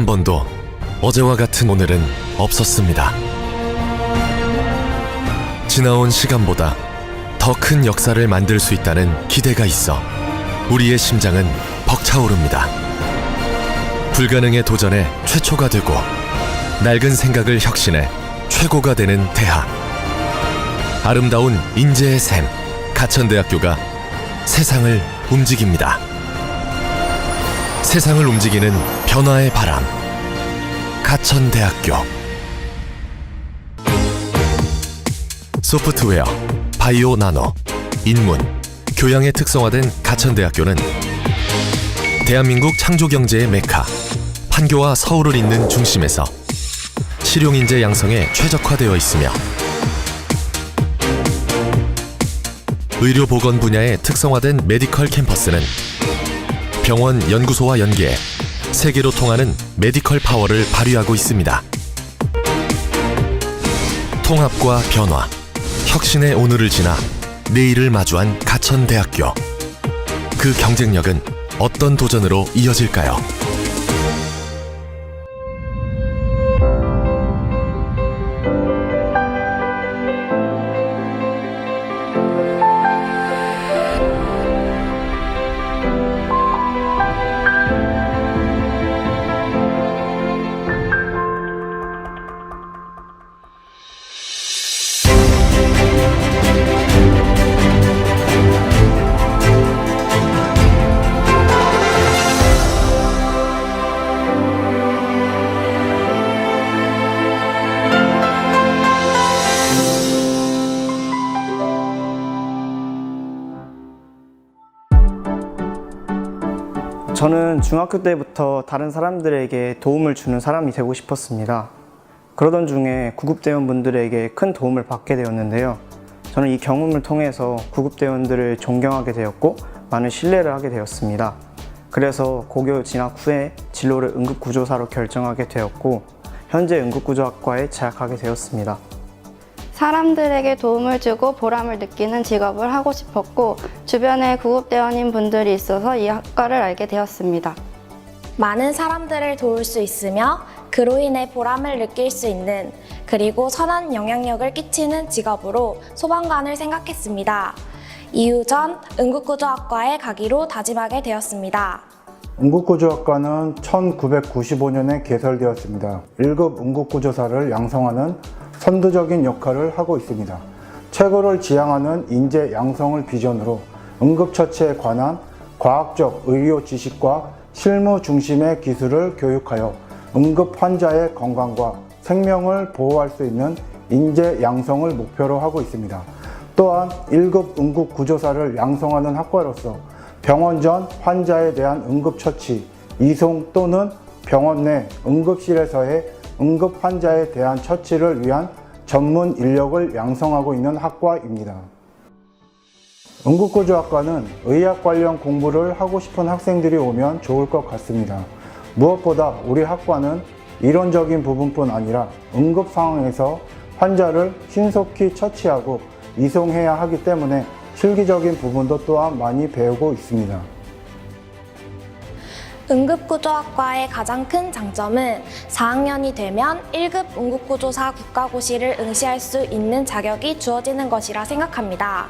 번도 어제와 같은 오늘은 없었습니다. 지나온 시간보다 더 큰 역사를 만들 수 있다는 기대가 있어 우리의 심장은 벅차오릅니다. 불가능의 도전에 최초가 되고 낡은 생각을 혁신해 최고가 되는 대학. 아름다운 인재의 샘, 가천대학교가 세상을 움직입니다. 세상을 움직이는 변화의 바람, 가천대학교. 소프트웨어, 바이오 나노, 인문, 교양에 특성화된 가천대학교는 대한민국 창조경제의 메카, 판교와 서울을 잇는 중심에서 실용인재 양성에 최적화되어 있으며 의료보건 분야에 특성화된 메디컬 캠퍼스는 병원 연구소와 연계해 세계로 통하는 메디컬 파워를 발휘하고 있습니다. 통합과 변화, 혁신의 오늘을 지나 내일을 마주한 가천대학교. 그 경쟁력은 어떤 도전으로 이어질까요? 저는 중학교 때부터 다른 사람들에게 도움을 주는 사람이 되고 싶었습니다. 그러던 중에 구급대원분들에게 큰 도움을 받게 되었는데요. 저는 이 경험을 통해서 구급대원들을 존경하게 되었고 많은 신뢰를 하게 되었습니다. 그래서 고교 진학 후에 진로를 응급구조사로 결정하게 되었고 현재 응급구조학과에 재학하게 되었습니다. 사람들에게 도움을 주고 보람을 느끼는 직업을 하고 싶었고 주변에 구급대원인 분들이 있어서 이 학과를 알게 되었습니다. 많은 사람들을 도울 수 있으며 그로 인해 보람을 느낄 수 있는 그리고 선한 영향력을 끼치는 직업으로 소방관을 생각했습니다. 이후 전 응급구조학과에 가기로 다짐하게 되었습니다. 응급구조학과는 1995년에 개설되었습니다. 1급 응급구조사를 양성하는 선두적인 역할을 하고 있습니다. 최고를 지향하는 인재 양성을 비전으로 응급처치에 관한 과학적 의료 지식과 실무 중심의 기술을 교육하여 응급 환자의 건강과 생명을 보호할 수 있는 인재 양성을 목표로 하고 있습니다. 또한 1급 응급구조사를 양성하는 학과로서 병원 전 환자에 대한 응급처치, 이송 또는 병원 내 응급실에서의 응급 환자에 대한 처치를 위한 전문 인력을 양성하고 있는 학과입니다. 응급구조학과는 의학 관련 공부를 하고 싶은 학생들이 오면 좋을 것 같습니다. 무엇보다 우리 학과는 이론적인 부분뿐 아니라 응급 상황에서 환자를 신속히 처치하고 이송해야 하기 때문에 실기적인 부분도 또한 많이 배우고 있습니다. 응급구조학과의 가장 큰 장점은 4학년이 되면 1급 응급구조사 국가고시를 응시할 수 있는 자격이 주어지는 것이라 생각합니다.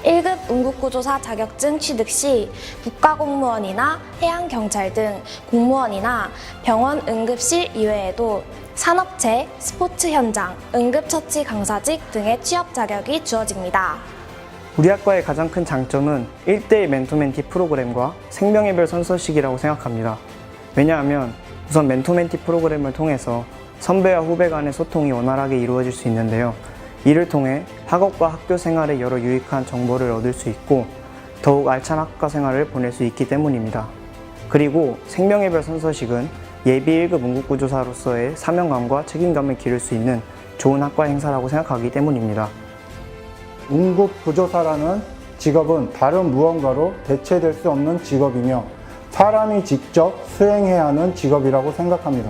1급 응급구조사 자격증 취득 시 국가공무원이나 해양경찰 등 공무원이나 병원 응급실 이외에도 산업체, 스포츠 현장, 응급처치 강사직 등의 취업 자격이 주어집니다. 우리 학과의 가장 큰 장점은 1대1 멘토멘티 프로그램과 생명의별 선서식이라고 생각합니다. 왜냐하면 우선 멘토멘티 프로그램을 통해서 선배와 후배 간의 소통이 원활하게 이루어질 수 있는데요. 이를 통해 학업과 학교 생활에 여러 유익한 정보를 얻을 수 있고 더욱 알찬 학과 생활을 보낼 수 있기 때문입니다. 그리고 생명의별 선서식은 예비 1급 응급구조사로서의 사명감과 책임감을 기를 수 있는 좋은 학과 행사라고 생각하기 때문입니다. 응급구조사라는 직업은 다른 무언가로 대체될 수 없는 직업이며 사람이 직접 수행해야 하는 직업이라고 생각합니다.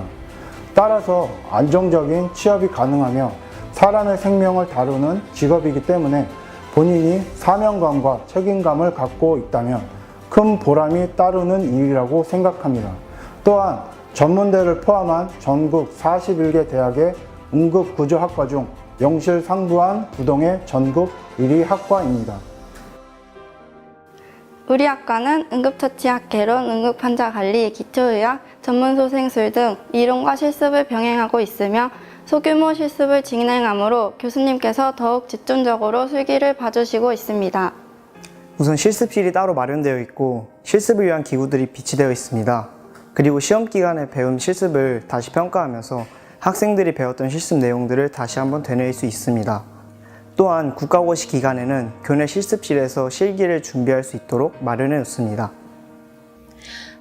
따라서 안정적인 취업이 가능하며 사람의 생명을 다루는 직업이기 때문에 본인이 사명감과 책임감을 갖고 있다면 큰 보람이 따르는 일이라고 생각합니다. 또한 전문대를 포함한 전국 41개 대학의 응급구조학과 중 명실상부한 부동의 전국 1위 학과입니다. 우리 학과는 응급처치 개론, 응급환자관리, 기초의학, 전문소생술 등 이론과 실습을 병행하고 있으며 소규모 실습을 진행하므로 교수님께서 더욱 집중적으로 술기를 봐주시고 있습니다. 우선 실습실이 따로 마련되어 있고 실습을 위한 기구들이 비치되어 있습니다. 그리고 시험 기간에 배운 실습을 다시 평가하면서 학생들이 배웠던 실습 내용들을 다시 한번 되뇌일 수 있습니다. 또한 국가고시 기간에는 교내 실습실에서 실기를 준비할 수 있도록 마련해 놓습니다.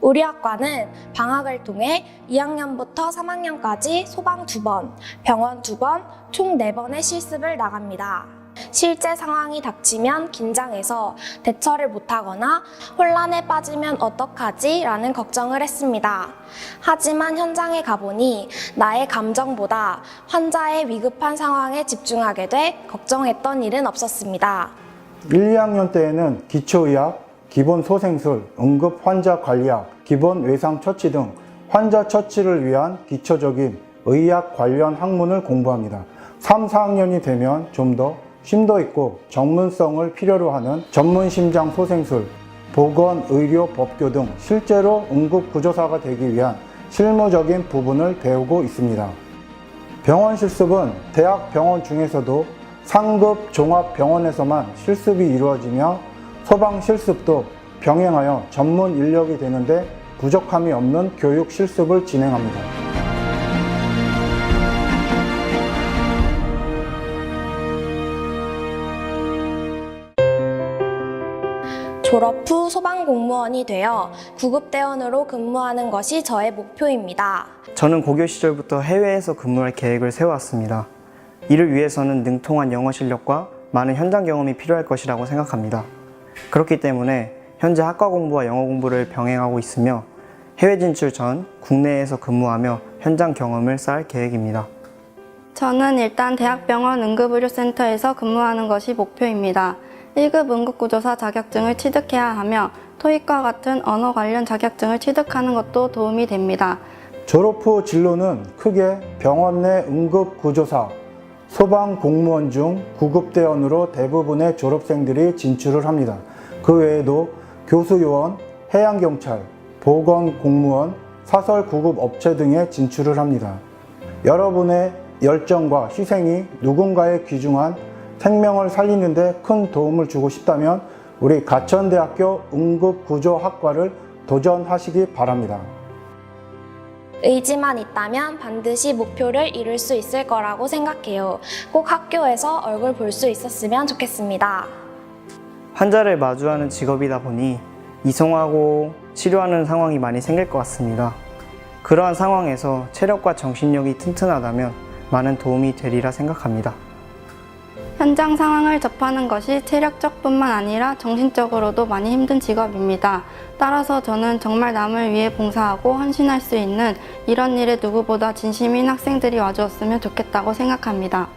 우리 학과는 방학을 통해 2학년부터 3학년까지 소방 2번, 병원 2번, 총 4번의 실습을 나갑니다. 실제 상황이 닥치면 긴장해서 대처를 못하거나 혼란에 빠지면 어떡하지? 라는 걱정을 했습니다. 하지만 현장에 가보니 나의 감정보다 환자의 위급한 상황에 집중하게 돼 걱정했던 일은 없었습니다. 1, 2학년 때에는 기초의학, 기본 소생술, 응급 환자 관리학, 기본 외상 처치 등 환자 처치를 위한 기초적인 의학 관련 학문을 공부합니다. 3, 4학년이 되면 좀 더 심도 있고 전문성을 필요로 하는 전문심장 소생술, 보건의료법규 등 실제로 응급구조사가 되기 위한 실무적인 부분을 배우고 있습니다. 병원 실습은 대학 병원 중에서도 상급 종합병원에서만 실습이 이루어지며 소방 실습도 병행하여 전문 인력이 되는데 부족함이 없는 교육 실습을 진행합니다. 졸업 후 소방공무원이 되어 구급대원으로 근무하는 것이 저의 목표입니다. 저는 고교 시절부터 해외에서 근무할 계획을 세워왔습니다. 이를 위해서는 능통한 영어 실력과 많은 현장 경험이 필요할 것이라고 생각합니다. 그렇기 때문에 현재 학과 공부와 영어 공부를 병행하고 있으며 해외 진출 전 국내에서 근무하며 현장 경험을 쌓을 계획입니다. 저는 일단 대학병원 응급의료센터에서 근무하는 것이 목표입니다. 1급 응급구조사 자격증을 취득해야 하며 토익과 같은 언어 관련 자격증을 취득하는 것도 도움이 됩니다. 졸업 후 진로는 크게 병원 내 응급구조사, 소방공무원 중 구급대원으로 대부분의 졸업생들이 진출을 합니다. 그 외에도 교수요원, 해양경찰, 보건공무원, 사설구급업체 등에 진출을 합니다. 여러분의 열정과 희생이 누군가의 귀중한 생명을 살리는 데 큰 도움을 주고 싶다면 우리 가천대학교 응급구조학과를 도전하시기 바랍니다. 의지만 있다면 반드시 목표를 이룰 수 있을 거라고 생각해요. 꼭 학교에서 얼굴 볼 수 있었으면 좋겠습니다. 환자를 마주하는 직업이다 보니 이송하고 치료하는 상황이 많이 생길 것 같습니다. 그러한 상황에서 체력과 정신력이 튼튼하다면 많은 도움이 되리라 생각합니다. 현장 상황을 접하는 것이 체력적뿐만 아니라 정신적으로도 많이 힘든 직업입니다. 따라서 저는 정말 남을 위해 봉사하고 헌신할 수 있는 이런 일에 누구보다 진심인 학생들이 와주었으면 좋겠다고 생각합니다.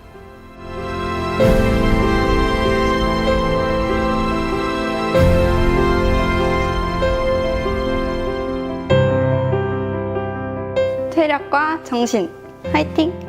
체력과 정신, 화이팅!